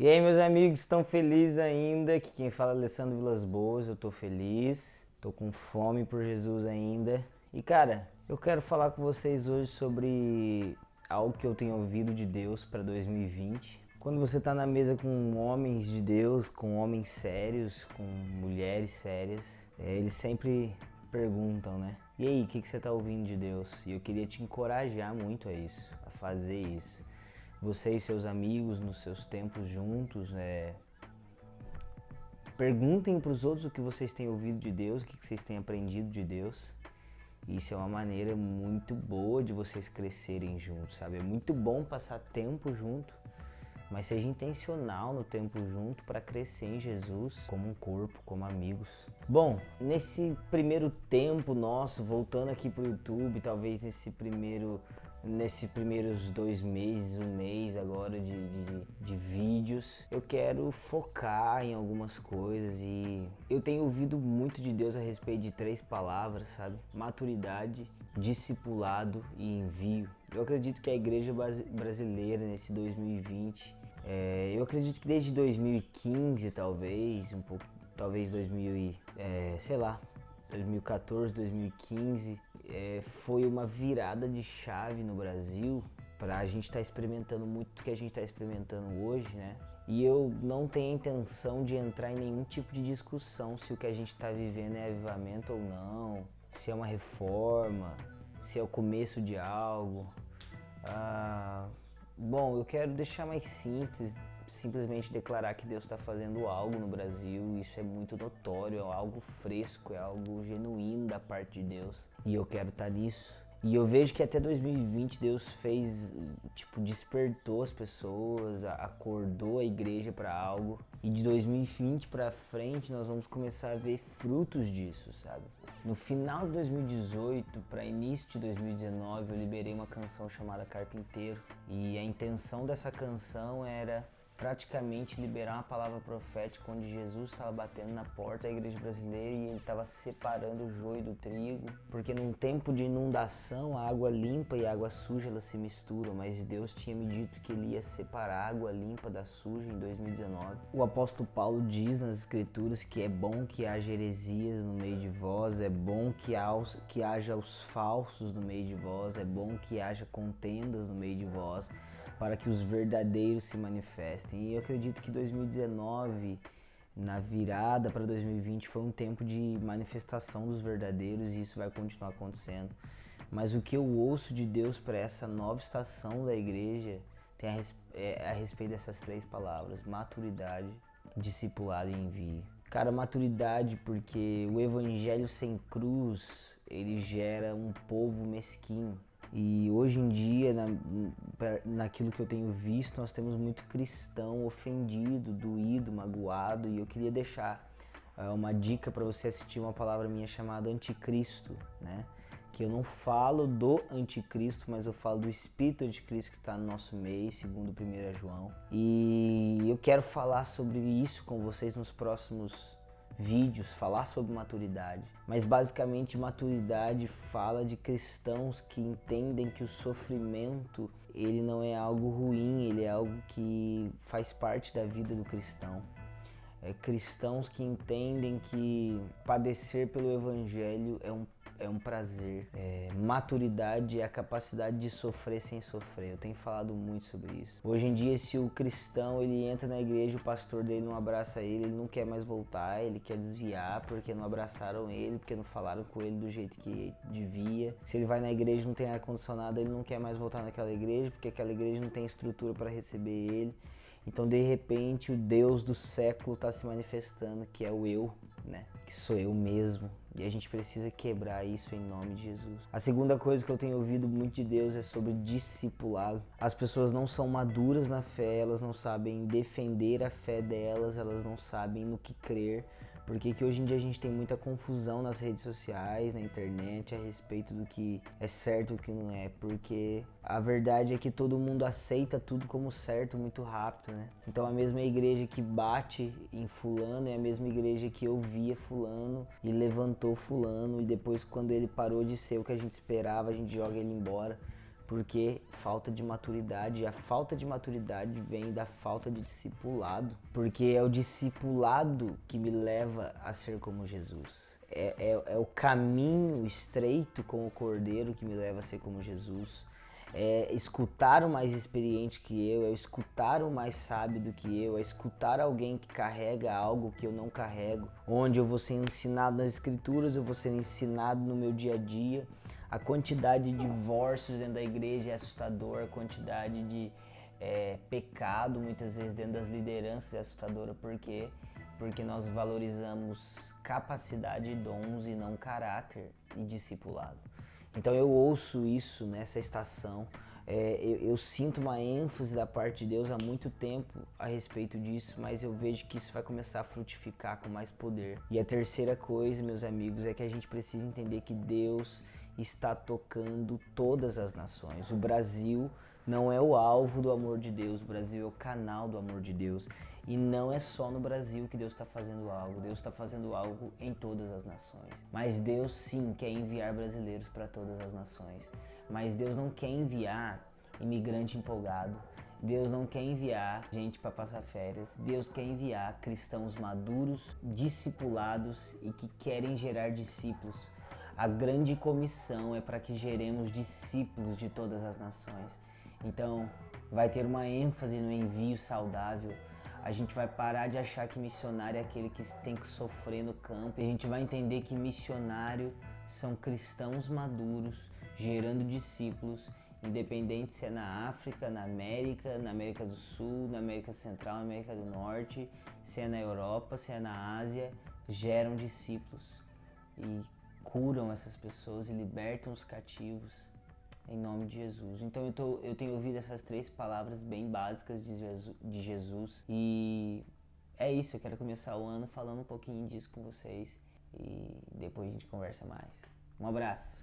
E aí, meus amigos, estão felizes ainda? Que quem fala é Alessandro Vilas Boas, eu tô feliz, tô com fome por Jesus ainda. E cara, eu quero falar com vocês hoje sobre algo que eu tenho ouvido de Deus para 2020. Quando você tá na mesa com homens de Deus, com homens sérios, com mulheres sérias, eles sempre perguntam, né? E aí, o que você tá ouvindo de Deus? E eu queria te encorajar muito a isso, a fazer isso. Você e seus amigos nos seus tempos juntos, perguntem para os outros o que vocês têm ouvido de Deus, o que vocês têm aprendido de Deus. Isso é uma maneira muito boa de vocês crescerem juntos, sabe? É muito bom passar tempo junto, mas seja intencional no tempo junto para crescer em Jesus como um corpo, como amigos. Bom, nesse primeiro tempo nosso, voltando aqui pro YouTube, talvez nesses primeiros 2 meses, um mês agora de vídeos, eu quero focar em algumas coisas e eu tenho ouvido muito de Deus a respeito de 3 palavras, sabe? Maturidade, discipulado e envio. Eu acredito que a igreja brasileira nesse 2020, eu acredito que desde 2015 talvez, um pouco, talvez 2014, 2015, foi uma virada de chave no Brasil para a gente estar experimentando muito do que a gente está experimentando hoje, né? E eu não tenho a intenção de entrar em nenhum tipo de discussão se o que a gente está vivendo é avivamento ou não, se é uma reforma, se é o começo de algo. Bom, eu quero deixar mais simples, simplesmente declarar que Deus está fazendo algo no Brasil. Isso é muito notório, é algo fresco, é algo genuíno da parte de Deus. E eu quero estar nisso. E eu vejo que até 2020 Deus fez, despertou as pessoas, acordou a igreja para algo. E de 2020 para frente nós vamos começar a ver frutos disso, sabe? No final de 2018 para início de 2019 eu liberei uma canção chamada Carpinteiro. E a intenção dessa canção era praticamente liberar uma palavra profética onde Jesus estava batendo na porta da igreja brasileira e ele estava separando o joio do trigo, porque num tempo de inundação a água limpa e a água suja elas se misturam, mas Deus tinha me dito que ele ia separar a água limpa da suja em 2019. O apóstolo Paulo diz nas escrituras que é bom que haja heresias no meio de vós, é bom que haja os falsos no meio de vós, é bom que haja contendas no meio de vós, para que os verdadeiros se manifestem. E eu acredito que 2019, na virada para 2020, foi um tempo de manifestação dos verdadeiros e isso vai continuar acontecendo. Mas o que eu ouço de Deus para essa nova estação da igreja tem a respeito dessas 3 palavras: maturidade, discipulado e envio. Cara, maturidade porque o evangelho sem cruz, ele gera um povo mesquinho. E hoje em dia, naquilo que eu tenho visto, nós temos muito cristão ofendido, doído, magoado. E eu queria deixar uma dica para você assistir uma palavra minha chamada Anticristo, né? Que eu não falo do Anticristo, mas eu falo do Espírito Anticristo que está no nosso meio, segundo 1 João. E eu quero falar sobre isso com vocês nos próximos vídeos, falar sobre maturidade, mas basicamente maturidade fala de cristãos que entendem que o sofrimento ele não é algo ruim, ele é algo que faz parte da vida do cristão. Cristãos que entendem que padecer pelo evangelho é um prazer. Maturidade é a capacidade de sofrer sem sofrer. Eu tenho falado muito sobre isso. Hoje em dia, se o cristão ele entra na igreja, o pastor dele não abraça ele não quer mais voltar, ele quer desviar porque não abraçaram ele, porque não falaram com ele do jeito que devia. Se ele vai na igreja e não tem ar-condicionado, ele não quer mais voltar naquela igreja porque aquela igreja não tem estrutura para receber ele. Então, de repente, o Deus do século está se manifestando, que é o eu, né? Que sou eu mesmo. E a gente precisa quebrar isso em nome de Jesus. A segunda coisa que eu tenho ouvido muito de Deus é sobre discipulado. As pessoas não são maduras na fé, elas não sabem defender a fé delas, elas não sabem no que crer. Porque que hoje em dia a gente tem muita confusão nas redes sociais, na internet, a respeito do que é certo e o que não é. Porque a verdade é que todo mundo aceita tudo como certo muito rápido, né? Então a mesma igreja que bate em fulano é a mesma igreja que ouvia fulano e levantou fulano. E depois, quando ele parou de ser o que a gente esperava, a gente joga ele embora. porque falta de maturidade, e a falta de maturidade vem da falta de discipulado, porque é o discipulado que me leva a ser como Jesus. É o caminho estreito com o Cordeiro que me leva a ser como Jesus. É escutar o mais experiente que eu, é escutar o mais sábio do que eu, é escutar alguém que carrega algo que eu não carrego, onde eu vou ser ensinado nas escrituras, eu vou ser ensinado no meu dia a dia. A quantidade de divórcios dentro da igreja é assustadora, a quantidade de pecado muitas vezes dentro das lideranças é assustadora, porque nós valorizamos capacidade e dons e não caráter e discipulado. Então eu ouço isso nessa estação, eu sinto uma ênfase da parte de Deus há muito tempo a respeito disso, mas eu vejo que isso vai começar a frutificar com mais poder. E a terceira coisa, meus amigos, é que a gente precisa entender que Deus está tocando todas as nações. O Brasil não é o alvo do amor de Deus, o Brasil é o canal do amor de Deus. E não é só no Brasil que Deus está fazendo algo, Deus está fazendo algo em todas as nações. Mas Deus sim quer enviar brasileiros para todas as nações. Mas Deus não quer enviar imigrante empolgado, Deus não quer enviar gente para passar férias, Deus quer enviar cristãos maduros, discipulados e que querem gerar discípulos. A grande comissão é para que geremos discípulos de todas as nações. Então, vai ter uma ênfase no envio saudável. A gente vai parar de achar que missionário é aquele que tem que sofrer no campo. E a gente vai entender que missionário são cristãos maduros, gerando discípulos, independente se é na África, na América do Sul, na América Central, na América do Norte, se é na Europa, se é na Ásia, geram discípulos e curam essas pessoas e libertam os cativos em nome de Jesus. Então eu tenho ouvido essas 3 palavras bem básicas de Jesus e é isso, eu quero começar o ano falando um pouquinho disso com vocês e depois a gente conversa mais. Um abraço!